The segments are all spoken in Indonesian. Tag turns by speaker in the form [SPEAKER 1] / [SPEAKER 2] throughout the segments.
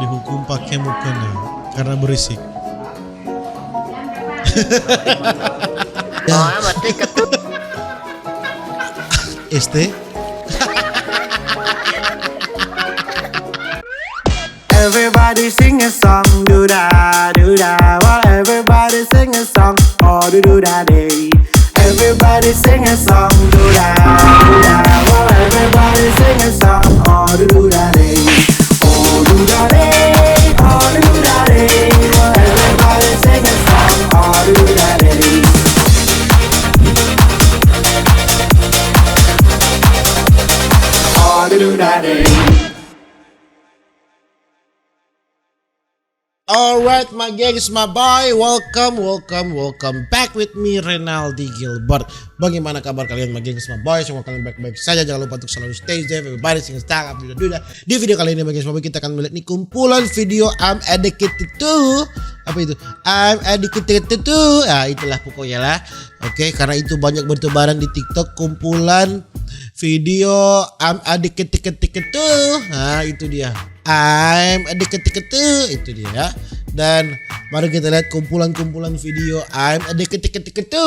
[SPEAKER 1] Dihukum pakai mukena karena berisik. ST.
[SPEAKER 2] Everybody sing a song, do da do da. Well, everybody sing a song, oh do da day. Everybody sing a song, do da do da. Well, everybody sing a song, oh do da day. Oh do da day, oh do da day. Well, everybody sing a song, oh do da day. Oh do da day.
[SPEAKER 1] Alright my gengs, my boy, welcome back with me Renaldi Gilbert. Bagaimana kabar kalian my gengs, my boy? Semua kalian baik-baik saja. Jangan lupa untuk selalu stay safe, everybody sing start up duda. Di video kali ini my gengs, my boy, kita akan melihat nih kumpulan video I'm Addicted to. Apa itu? I'm Addicted to. Ya itulah pokoknya lah. Oke, karena itu banyak bertebaran di TikTok kumpulan video I'm Addicted to. Nah itu dia, I'm Addicted to, itu dia ya. Dan mari kita lihat kumpulan-kumpulan video I'm Addicted to.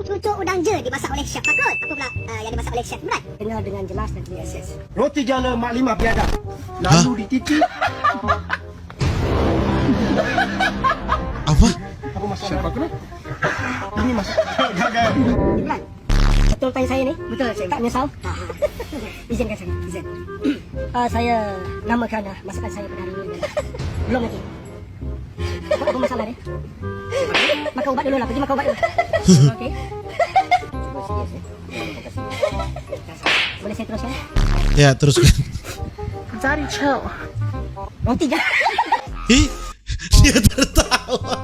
[SPEAKER 3] Untuk udang je dimasak oleh chef Patrol. Apa pula yang dimasak oleh chef Imran? Dengar dengan jelas dan diakses.
[SPEAKER 4] Roti jala Mak Limah biadab. Lalu dititik.
[SPEAKER 1] Apa?
[SPEAKER 4] Apa masak siapa kena? Ini masak gagal.
[SPEAKER 3] Imran, betul tanya saya ni? Betul, saya tak menyesal. Izinkan saya, izin. Saya namakan masakan saya pada hari ini adalah belum lagi. Apa masalah ni? Makan ubat dulu lah, pergi makan ubat dulu. Okey. Boleh saya teruskan?
[SPEAKER 1] Ya teruskan.
[SPEAKER 3] Cari chow. Roti je.
[SPEAKER 1] Ih, dia tertawa.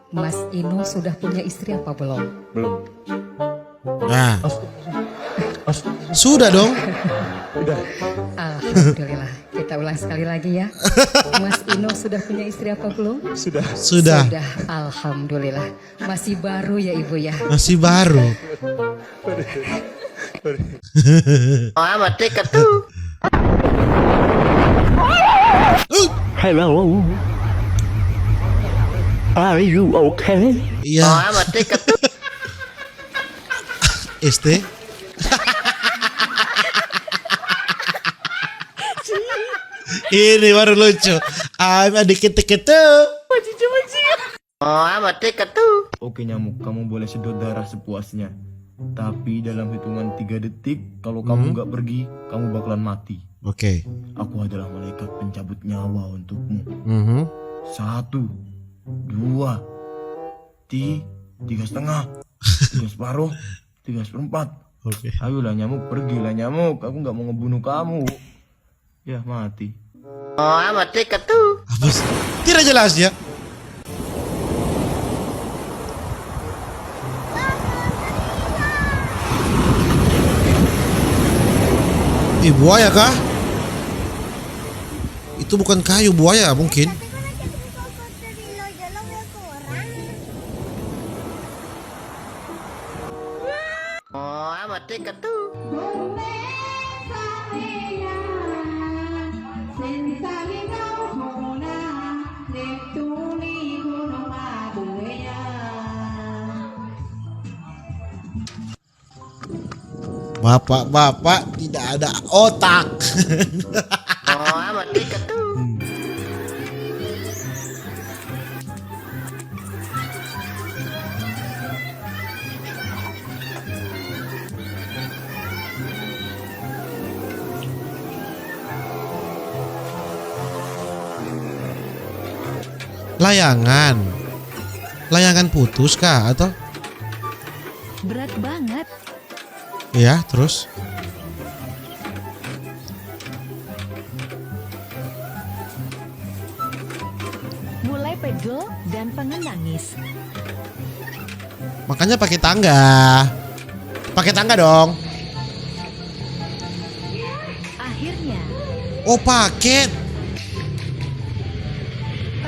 [SPEAKER 5] Mas Ino sudah punya istri apa belum?
[SPEAKER 4] Belum.
[SPEAKER 1] Nah, sudah dong.
[SPEAKER 5] Alhamdulillah. Kita ulang sekali lagi ya. Mas Ino sudah punya istri apa belum?
[SPEAKER 4] Sudah.
[SPEAKER 1] Sudah.
[SPEAKER 5] Alhamdulillah. Masih baru ya ibu ya.
[SPEAKER 1] Masih baru.
[SPEAKER 4] Hello. Are you okay?
[SPEAKER 1] Iya. ST. Ini baru lucu. I'm Addicted to.
[SPEAKER 6] Oke nyamuk, kamu boleh sedot darah sepuasnya. Tapi dalam hitungan 3 detik, kalau kamu nggak pergi, kamu bakalan mati.
[SPEAKER 1] Oke.
[SPEAKER 6] Aku adalah malaikat pencabut nyawa untukmu. 1, 2, 3 setengah, 3 separuh, 3 seperempat.
[SPEAKER 1] Oke.
[SPEAKER 6] Ayolah nyamuk, pergilah nyamuk. Aku nggak mau ngebunuh kamu. Ya mati.
[SPEAKER 1] Apa sih? Tidak jelas ya. Buaya kah? Itu bukan kayu, buaya mungkin. Bapak-bapak tidak ada otak. Layangan putus kah atau?
[SPEAKER 5] Berat banget.
[SPEAKER 1] Ya, terus?
[SPEAKER 5] Mulai pegel dan pengen nangis.
[SPEAKER 1] Makanya pakai tangga. Pakai tangga dong.
[SPEAKER 5] Akhirnya,
[SPEAKER 1] Oh, paket.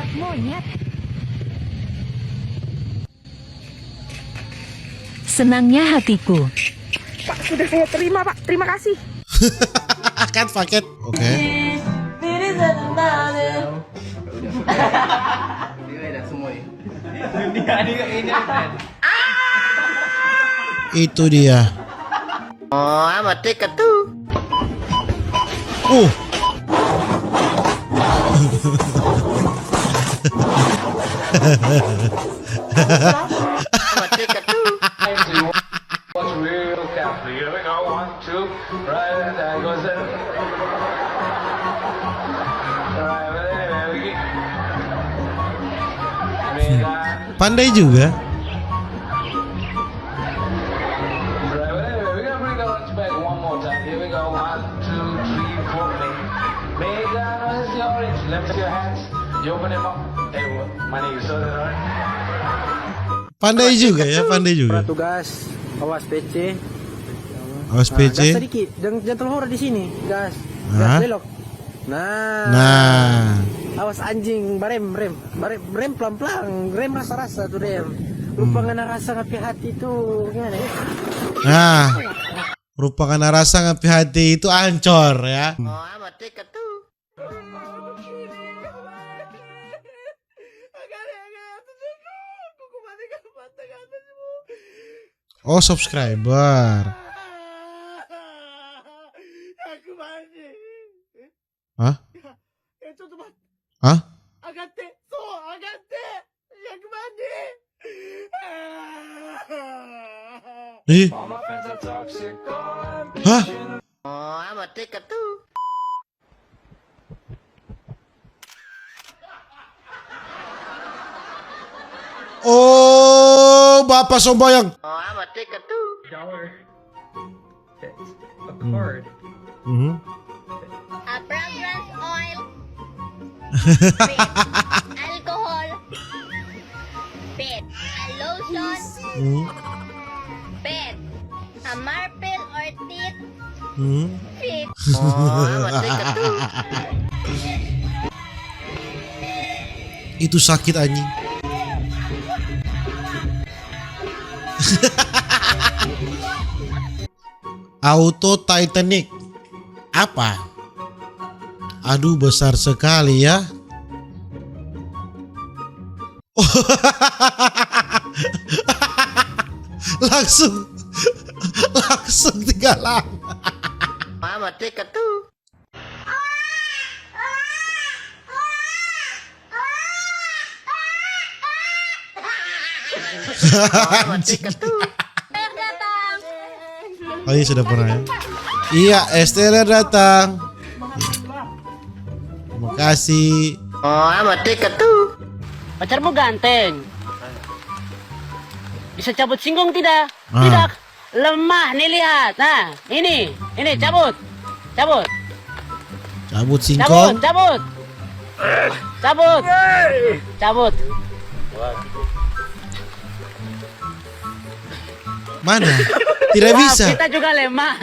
[SPEAKER 5] tak monyet. Senangnya hatiku.
[SPEAKER 7] Pak, sudah saya terima, Pak. Terima kasih.
[SPEAKER 1] Kan paket. Oke. Itu dia.
[SPEAKER 2] Oh, amat dekat tuh. Amat dekat tuh.
[SPEAKER 7] What's real carefully? Here we go. 1, 2, right, there goes it. Right, there we go.
[SPEAKER 1] Pandai juga.
[SPEAKER 7] Right, there we go. Bring the lunch back one more time. Here we go. 1, 2, 3, 4. Make that noise, the orange. Lift your hands. You open them up. Hey, my name is Soda, right?
[SPEAKER 1] Pandai juga ya, pandai juga.
[SPEAKER 4] Tugas, awas PC.
[SPEAKER 1] Awas
[SPEAKER 4] Gas
[SPEAKER 1] PC.
[SPEAKER 4] sedikit, jangan terlalu di sini. Gas,
[SPEAKER 1] Hah?
[SPEAKER 4] gas belok. Nah,
[SPEAKER 1] Nah,
[SPEAKER 4] awas anjing, rem pelan-pelan, rem rasa-rasa tuh rem. Lupa ngana rasa ngapi hati itu, gimana ya?
[SPEAKER 1] nah, rupakan rasa ngapi hati itu ancor ya.
[SPEAKER 2] Oh, amat dekat tuh.
[SPEAKER 1] Oh, subscriber. Hah? Hah? Ih. Hah?
[SPEAKER 2] Oh, amat dekat tuh.
[SPEAKER 1] Oh, Bapak Sombayang.
[SPEAKER 2] Oh, amat dekat tuh.
[SPEAKER 1] Mhm.
[SPEAKER 8] A fragrance oil, pet, alcohol, pet, a lotion,
[SPEAKER 1] Mhm.
[SPEAKER 8] pet, a marble or teeth,
[SPEAKER 1] Mhm.
[SPEAKER 8] pet,
[SPEAKER 2] Oh, amat dekat tuh.
[SPEAKER 1] Itu sakit anjing. Auto Titanic. Apa? Aduh, besar sekali ya. langsung tinggal lama.
[SPEAKER 2] Amat dekat tuh. Amat dekat tuh.
[SPEAKER 1] Oh iya, sudah pernah ya. Iya, Estella datang. Terima kasih.
[SPEAKER 2] Oh, amat dekat tuh.
[SPEAKER 9] Pacarmu ganteng. Bisa cabut singgung tidak?
[SPEAKER 1] Ah.
[SPEAKER 9] Tidak. Lemah nih lihat. Nah, ini cabut. Cabut.
[SPEAKER 1] Cabut
[SPEAKER 9] Cabut,
[SPEAKER 1] singkong.
[SPEAKER 9] cabut. Cabut. Cabut.
[SPEAKER 1] Mana? Tidak
[SPEAKER 9] Maaf,
[SPEAKER 1] bisa.
[SPEAKER 9] kita juga lemah.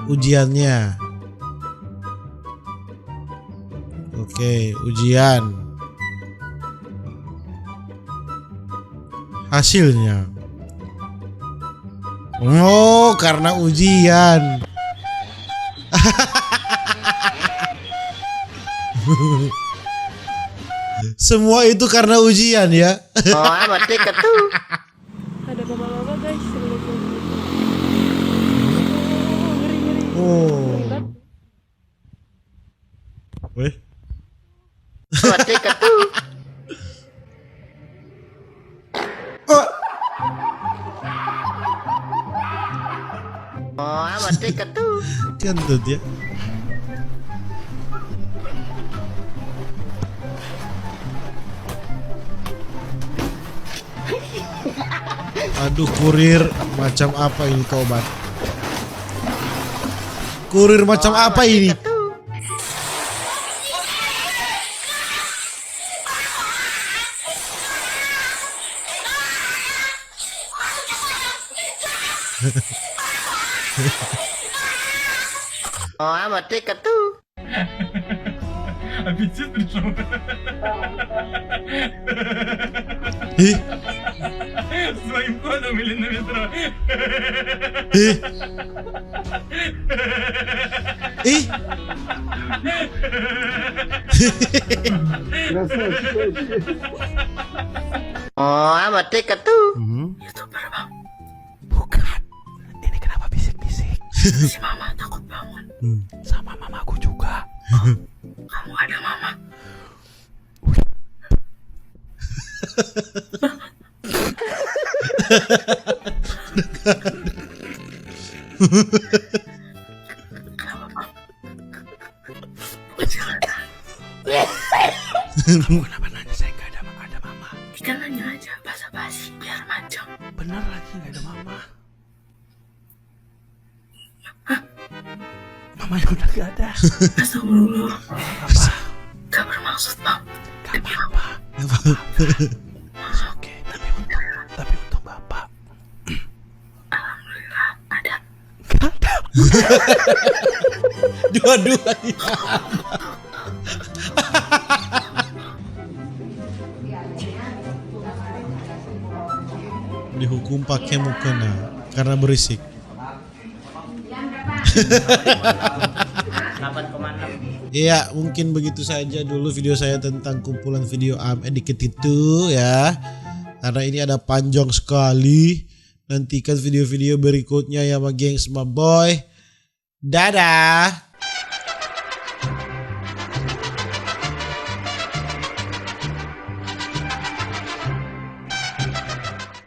[SPEAKER 1] Ujiannya. Oke, ujian. Hasilnya. Oh, karena ujian. Semua itu karena ujian ya.
[SPEAKER 2] Oh, amat dekat tuh.
[SPEAKER 3] Ada bapak-bapak guys.
[SPEAKER 1] Oh. Weh.
[SPEAKER 2] Amat dekat tuh.
[SPEAKER 1] Oh.
[SPEAKER 2] Oh, amat dekat tuh.
[SPEAKER 1] Kentut ya. Aduh, kurir macam apa ini tobat? Kurir macam apa ini?
[SPEAKER 2] Oh, amat dekat tuh.
[SPEAKER 1] Ih, Ih.
[SPEAKER 4] Oh, amat tiket tuh.
[SPEAKER 2] YouTuber bang. Bukan. Ini kenapa bisik-bisik? Si mama takut bangun. Sama mamaku juga. Kamu ada mama? Kamu kenapa nanya saya nggak ada mama? Kita nanya aja basa-basi biar macam. Benar lagi nggak ada mama. Hah? Mama yang udah nggak ada. Astagfirullah. Apa? Gak bermaksud bang. Gak apa-apa. Oke, tapi untuk bapak. Alhamdulillah ada. Gak ada.
[SPEAKER 1] Dua-duanya. Dihukum pakai mukena karena berisik.
[SPEAKER 9] 8,6.
[SPEAKER 1] Iya, mungkin begitu saja dulu video saya tentang kumpulan video dikit itu ya. Karena ini ada panjang sekali. Nantikan video-video berikutnya ya sama gengs my boy. Dadah.